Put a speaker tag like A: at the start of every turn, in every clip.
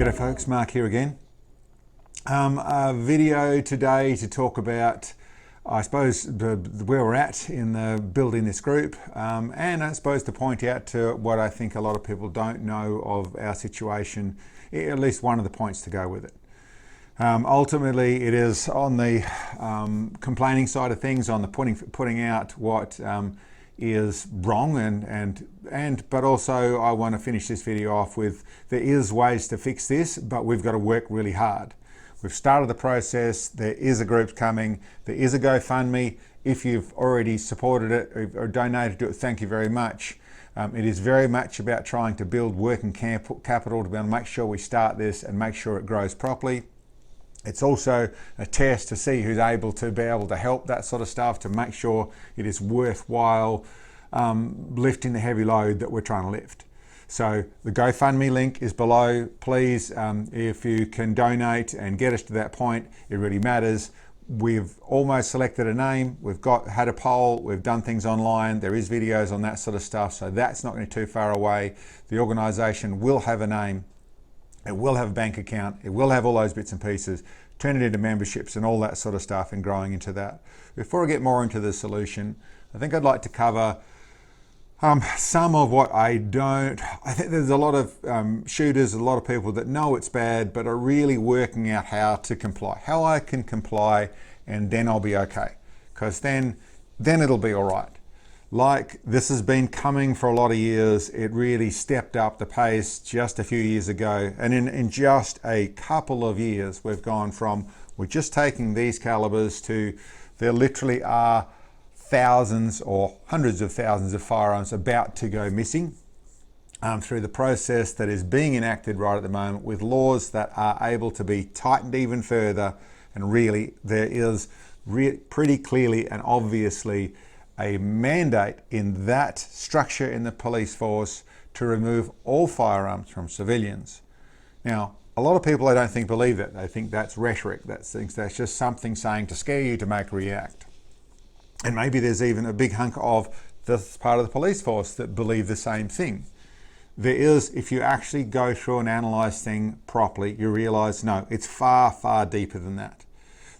A: G'day folks, Mark here again. A video today to talk about, I suppose, where we're at in building this group, and I suppose to point out to what I think a lot of people don't know of our situation, at least one of the points to go with it. Ultimately, it is on the complaining side of things, on the putting out what is wrong, but also I want to finish this video off with there is ways to fix this, but we've got to work really hard. We've started the process. There is a group coming. There is a GoFundMe. If you've already supported it or donated to it, thank you very much. It is very much about trying to build working capital to be able to make sure we start this and make sure it grows properly. It's also a test to see who's able to help that sort of stuff, to make sure it is worthwhile lifting the heavy load that we're trying to lift. So the GoFundMe link is below. Please, if you can donate and get us to that point, it really matters. We've almost selected a name. We've had a poll. We've done things online. There is videos on that sort of stuff. So that's not going to be too far away. The organisation will have a name. It will have a bank account. It will have all those bits and pieces. Turn it into memberships and all that sort of stuff and growing into that. Before I get more into the solution, I think I'd like to cover some of what I think there's a lot of shooters, a lot of people that know it's bad, but are really working out how to comply, how I can comply, and then I'll be okay. Because then it'll be all right. Like this has been coming for a lot of years. It really stepped up the pace just a few years ago. And in just a couple of years, we've gone from, we're just taking these calibers to, there literally are thousands or hundreds of thousands of firearms about to go missing through the process that is being enacted right at the moment, with laws that are able to be tightened even further. And really, there is pretty clearly and obviously a mandate in that structure in the police force to remove all firearms from civilians. Now, a lot of people, I don't think, believe that. They think that's rhetoric. That's just something saying to scare you, to make react. And maybe there's even a big hunk of this part of the police force that believe the same thing. There is, if you actually go through and analyse things properly, you realise, no, it's far, far deeper than that.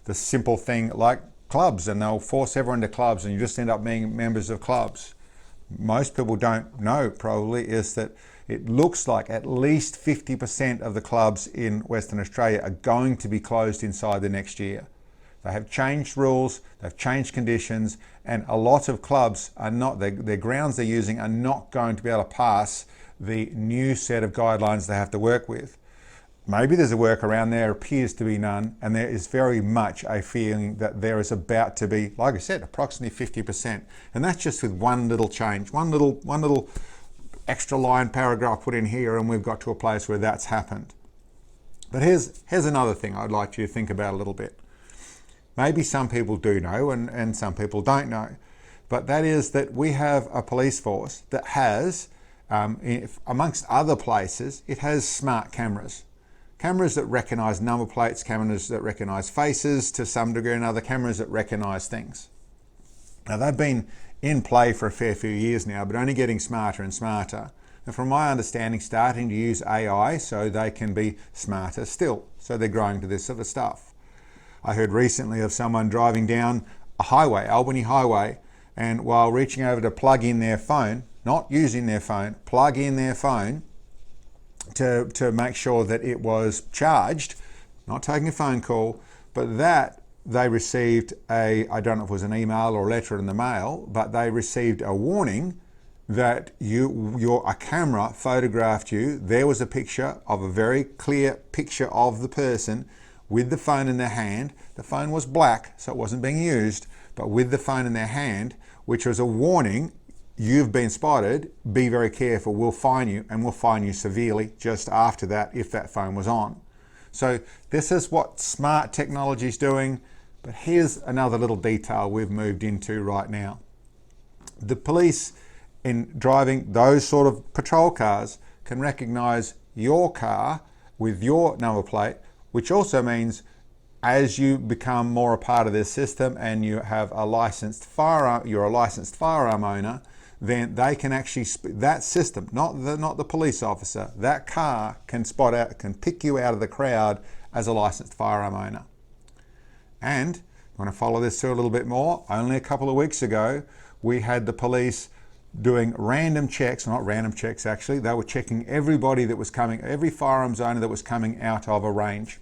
A: The simple thing like clubs, and they'll force everyone to clubs and you just end up being members of clubs. Most people don't know probably is that it looks like at least 50% of the clubs in Western Australia are going to be closed inside the next year. They have changed rules, they've changed conditions, and a lot of clubs are not, their grounds they're using are not going to be able to pass the new set of guidelines they have to work with. Maybe there's a workaround, there appears to be none, and there is very much a feeling that there is about to be, like I said, approximately 50%. And that's just with one little change, one little extra line paragraph put in here, and we've got to a place where that's happened. But here's another thing I'd like you to think about a little bit. Maybe some people do know and some people don't know, but that is that we have a police force that has, amongst other places, it has smart cameras. Cameras that recognise number plates, cameras that recognise faces to some degree, and other cameras that recognise things. Now they've been in play for a fair few years now, but only getting smarter and smarter. And from my understanding, starting to use AI so they can be smarter still. So they're growing to this sort of stuff. I heard recently of someone driving down a highway, Albany Highway, and while reaching over to plug in their phone, not using their phone, plug in their phone, to make sure that it was charged, not taking a phone call, but that they received I don't know if it was an email or a letter in the mail, but they received a warning that a camera photographed you. There was a picture of a very clear picture of the person with the phone in their hand. The phone was black, so it wasn't being used, but with the phone in their hand, which was a warning. You've been spotted, be very careful, we'll fine you, and we'll fine you severely just after that if that phone was on. So this is what smart technology is doing, but here's another little detail we've moved into right now. The police, in driving those sort of patrol cars, can recognise your car with your number plate, which also means as you become more a part of this system and you have a licensed firearm, you're a licensed firearm owner, then they can actually, that system, not the police officer, that car can pick you out of the crowd as a licensed firearm owner. And I want to follow this through a little bit more. Only a couple of weeks ago, we had the police doing random checks, not random checks actually, they were checking everybody that was coming, every firearms owner that was coming out of a range.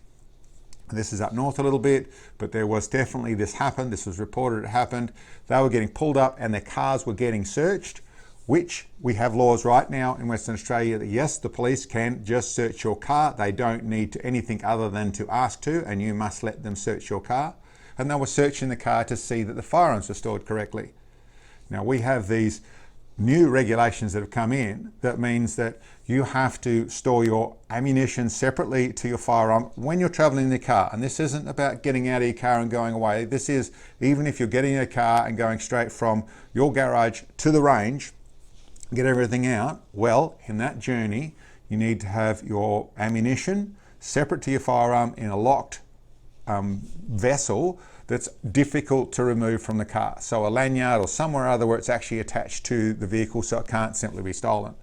A: This is up north a little bit, but there was definitely, this happened, this was reported it happened. They were getting pulled up and their cars were getting searched, which we have laws right now in Western Australia that yes, the police can just search your car. They don't need to anything other than to ask to, and you must let them search your car. And they were searching the car to see that the firearms were stored correctly. Now we have these new regulations that have come in that means that you have to store your ammunition separately to your firearm when you're traveling in the car. And this isn't about getting out of your car and going away. This is even if you're getting in a car and going straight from your garage to the range, get everything out. Well, in that journey, you need to have your ammunition separate to your firearm in a locked vessel that's difficult to remove from the car. So a lanyard or somewhere other where it's actually attached to the vehicle so it can't simply be stolen.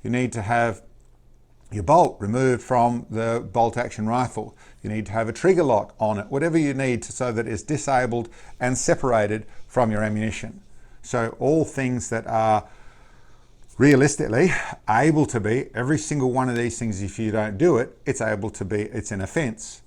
A: You need to have your bolt removed from the bolt action rifle. You need to have a trigger lock on it, whatever you need so that it's disabled and separated from your ammunition. So all things that are realistically able to be, every single one of these things, if you don't do it, it's an offence.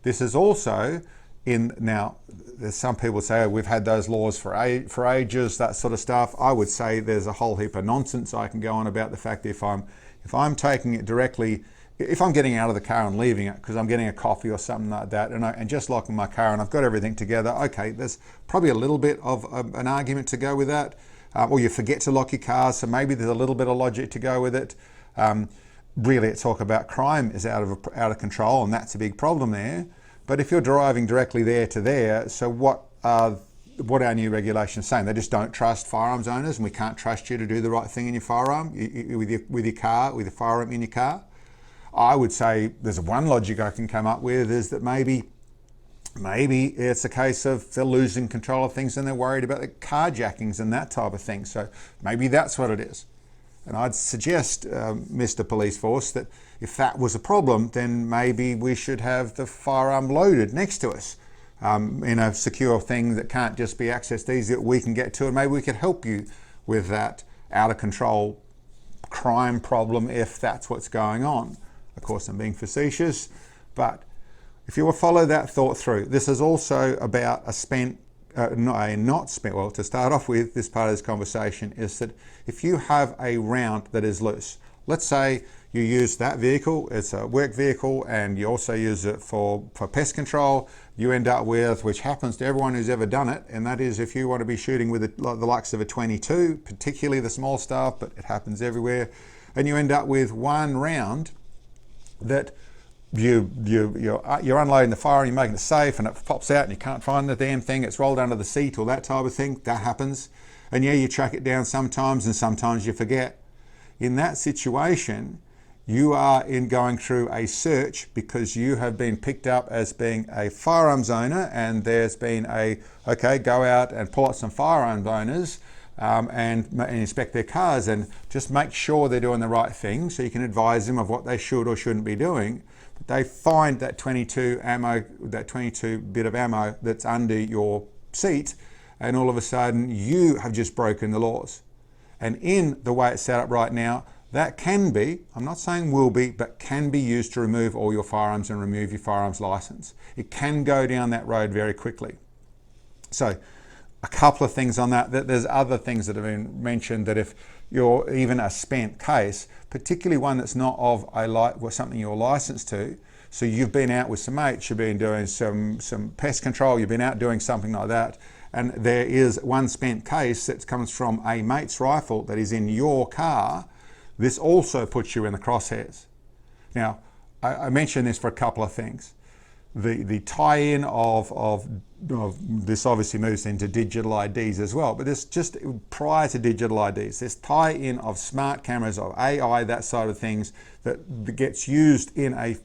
A: This is also now, there's some people say, oh, we've had those laws for ages, that sort of stuff. I would say there's a whole heap of nonsense I can go on about the fact that if I'm taking it directly, if I'm getting out of the car and leaving it because I'm getting a coffee or something like that, and just locking my car and I've got everything together, okay, there's probably a little bit of an argument to go with that. Or you forget to lock your car, so maybe there's a little bit of logic to go with it. Really, it's talk about crime is out of control, and that's a big problem there. But if you're driving directly there to there, so what are our new regulations saying? They just don't trust firearms owners, and we can't trust you to do the right thing in your firearm, with your firearm in your car. I would say there's one logic I can come up with is that maybe it's a case of they're losing control of things and they're worried about the carjackings and that type of thing. So maybe that's what it is. And I'd suggest, Mr. Police Force, that if that was a problem, then maybe we should have the firearm loaded next to us in a secure thing that can't just be accessed easy, that we can get to, and maybe we could help you with that out of control crime problem if that's what's going on. Of course, I'm being facetious, but if you will follow that thought through, this is also about to start off with, this part of this conversation is that if you have a round that is loose, let's say you use that vehicle, it's a work vehicle, and you also use it for pest control, you end up with, which happens to everyone who's ever done it, and that is if you want to be shooting with the likes of a 22, particularly the small stuff, but it happens everywhere, and you end up with one round that you're unloading the fire and you're making it safe and it pops out and you can't find the damn thing, it's rolled under the seat or that type of thing, that happens. And yeah, you track it down sometimes and sometimes you forget. In that situation, you are going through a search because you have been picked up as being a firearms owner, and there's been go out and pull out some firearms owners and inspect their cars and just make sure they're doing the right thing so you can advise them of what they should or shouldn't be doing. But they find that 22 bit of ammo that's under your seat, and all of a sudden you have just broken the laws. And in the way it's set up right now, that can be, I'm not saying will be, but can be used to remove all your firearms and remove your firearms license. It can go down that road very quickly. So a couple of things on that. There's other things that have been mentioned, that if you're even a spent case, particularly one that's not of something you're licensed to, so you've been out with some mates, you've been doing some pest control, you've been out doing something like that, and there is one spent case that comes from a mate's rifle that is in your car, this also puts you in the crosshairs. Now, I mentioned this for a couple of things. The tie-in of this obviously moves into digital IDs as well, but this just prior to digital IDs, this tie-in of smart cameras, of AI, that side of things, that gets used in a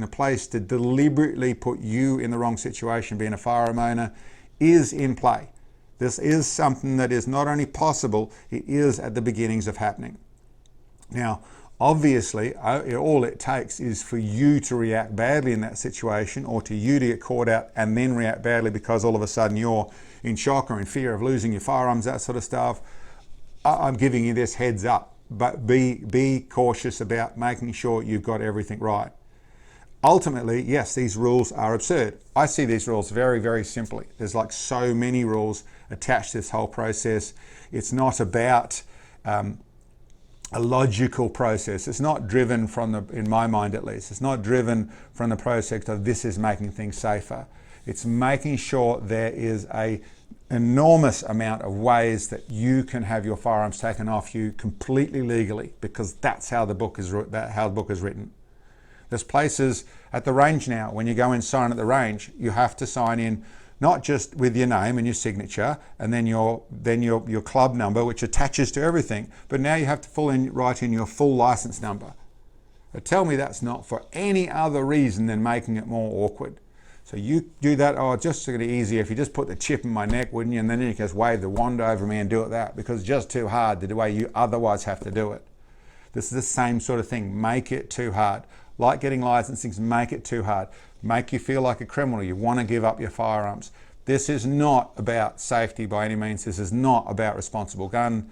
A: place to deliberately put you in the wrong situation, being a firearm owner, is in play. This is something that is not only possible, it is at the beginnings of happening. Now, obviously, all it takes is for you to react badly in that situation, or to you to get caught out and then react badly because all of a sudden you're in shock or in fear of losing your firearms, that sort of stuff. I'm giving you this heads up, but be cautious about making sure you've got everything right. Ultimately, yes, these rules are absurd. I see these rules very, very simply. There's like so many rules attached to this whole process. It's not about a logical process. It's not driven from in my mind at least, it's not driven from the process of this is making things safer. It's making sure there is a enormous amount of ways that you can have your firearms taken off you completely legally, because that's how the book is written. There's places at the range now, when you go and sign at the range, you have to sign in not just with your name and your signature and then your club number, which attaches to everything, but now you have to write in your full license number. But tell me that's not for any other reason than making it more awkward. So you do that, oh, just to get it easier, if you just put the chip in my neck, wouldn't you? And then you just wave the wand over me and do it that, because it's just too hard the way you otherwise have to do it. This is the same sort of thing. Make it too hard. Like getting licensing, make it too hard. Make you feel like a criminal. You want to give up your firearms. This is not about safety by any means. This is not about responsible gun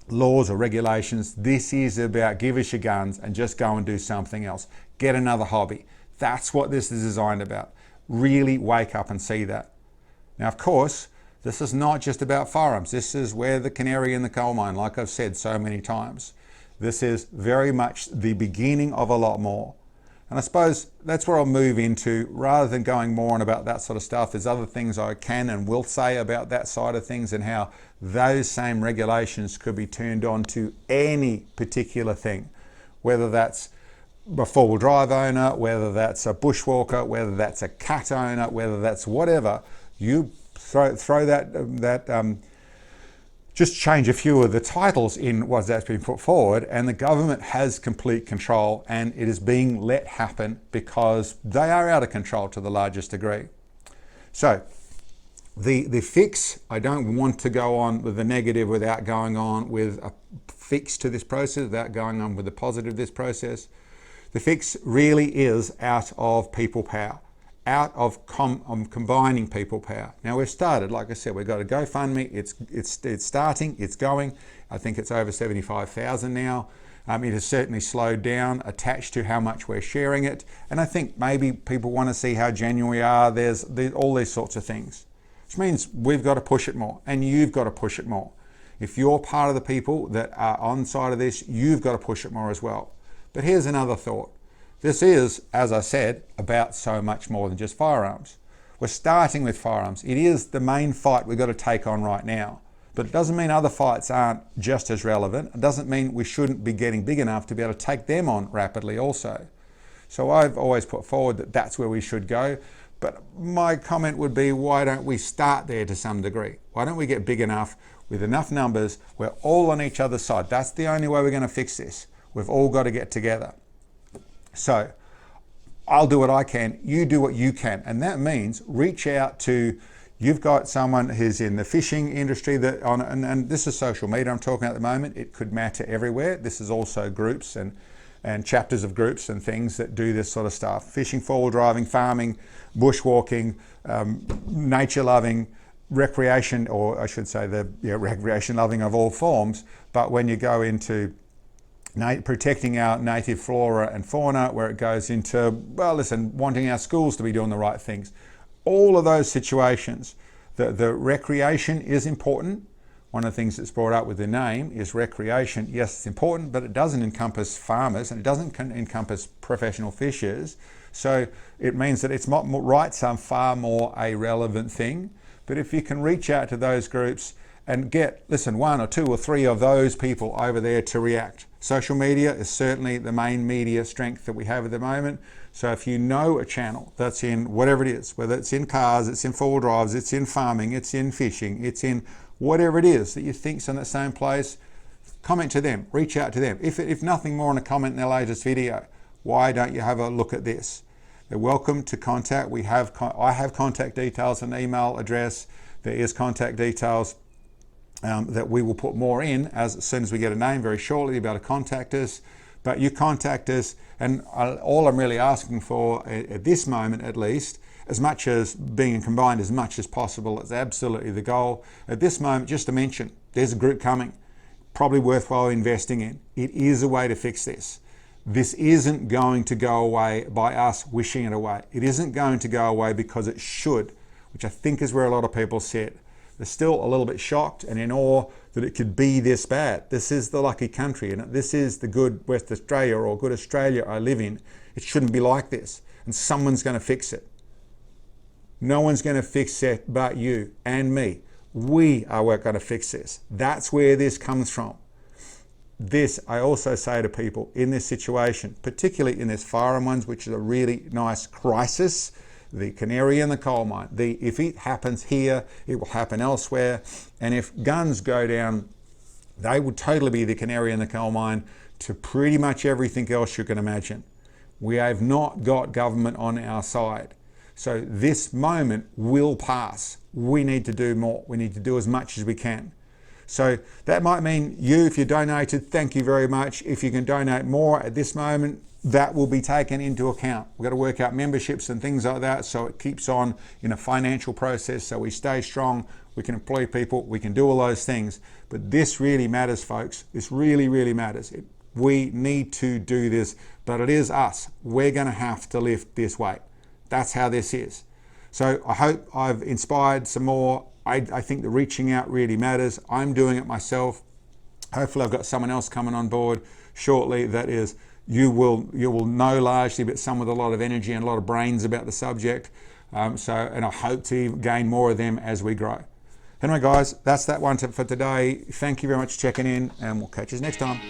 A: laws or regulations. This is about give us your guns and just go and do something else. Get another hobby. That's what this is designed about. Really wake up and see that. Now, of course, this is not just about firearms. This is where the canary in the coal mine, like I've said so many times. This is very much the beginning of a lot more. And I suppose that's where I'll move into, rather than going more on about that sort of stuff. There's other things I can and will say about that side of things, and how those same regulations could be turned on to any particular thing, whether that's a four-wheel drive owner, whether that's a bushwalker, whether that's a cat owner, whether that's whatever. You throw that just change a few of the titles in what that's been put forward, and the government has complete control, and it is being let happen because they are out of control to the largest degree. So the fix, I don't want to go on with the negative without going on with a fix to this process, without going on with the positive of this process. The fix really is out of people power, out of combining people power. Now we've started, like I said, we've got a GoFundMe. It's starting, it's going. I think it's over 75,000 now. It has certainly slowed down, attached to how much we're sharing it. And I think maybe people want to see how genuine we are. There's all these sorts of things, which means we've got to push it more, and you've got to push it more. If you're part of the people that are on side of this, you've got to push it more as well. But here's another thought. This is, as I said, about so much more than just firearms. We're starting with firearms. It is the main fight we've got to take on right now. But it doesn't mean other fights aren't just as relevant. It doesn't mean we shouldn't be getting big enough to be able to take them on rapidly also. So I've always put forward that that's where we should go. But my comment would be, why don't we start there to some degree? Why don't we get big enough with enough numbers? We're all on each other's side. That's the only way we're going to fix this. We've all got to get together. So I'll do what I can, you do what you can. And that means reach out to, you've got someone who's in the fishing industry, and this is social media I'm talking at the moment. It could matter everywhere. This is also groups and chapters of groups and things that do this sort of stuff. Fishing, four-wheel driving, farming, bushwalking, nature loving, recreation, or I should say recreation loving of all forms. But when you go into protecting our native flora and fauna, where it goes into, well, listen, wanting our schools to be doing the right things. All of those situations, the recreation is important. One of the things that's brought up with the name is recreation. Yes, it's important, but it doesn't encompass farmers and it doesn't encompass professional fishers. So it means that it's not rights are far more a relevant thing. But if you can reach out to those groups and get, listen, one or two or three of those people over there to react. Social media is certainly the main media strength that we have at the moment. So if you know a channel that's in whatever it is, whether it's in cars, it's in four-wheel drives, it's in farming, it's in fishing, it's in whatever it is that you think's in the same place, comment to them, reach out to them. If nothing more on a comment in their latest video, why don't you have a look at this? They're welcome to contact. I have contact details and email address. There is contact details that we will put more in as soon as we get a name very shortly. You'll be able to contact us. But you contact us, and all I'm really asking for at this moment, at least, as much as being combined as much as possible, it's absolutely the goal. At this moment, just to mention, there's a group coming, probably worthwhile investing in. It is a way to fix this. This isn't going to go away by us wishing it away. It isn't going to go away because it should, which I think is where a lot of people sit. They're still a little bit shocked and in awe that it could be this bad. This is the lucky country, and this is the good West Australia or good Australia I live in. It shouldn't be like this, and someone's going to fix it. No one's going to fix it but you and me. We are going to fix this. That's where this comes from. This, I also say to people in this situation, particularly in this firearm ones, which is a really nice crisis, the canary in the coal mine. If it happens here, it will happen elsewhere. And if guns go down, they would totally be the canary in the coal mine to pretty much everything else you can imagine. We have not got government on our side. So this moment will pass. We need to do more. We need to do as much as we can. So that might mean you, if you donated, thank you very much. If you can donate more at this moment, that will be taken into account. We've got to work out memberships and things like that so it keeps on in a financial process so we stay strong, we can employ people, we can do all those things. But this really matters, folks. This really, really matters. We need to do this, but it is us. We're going to have to lift this weight. That's how this is. So I hope I've inspired some more. I think the reaching out really matters. I'm doing it myself. Hopefully I've got someone else coming on board shortly that is, you will know largely, but some with a lot of energy and a lot of brains about the subject. And I hope to gain more of them as we grow. Anyway, guys, that's that one for today. Thank you very much for checking in, and we'll catch you next time.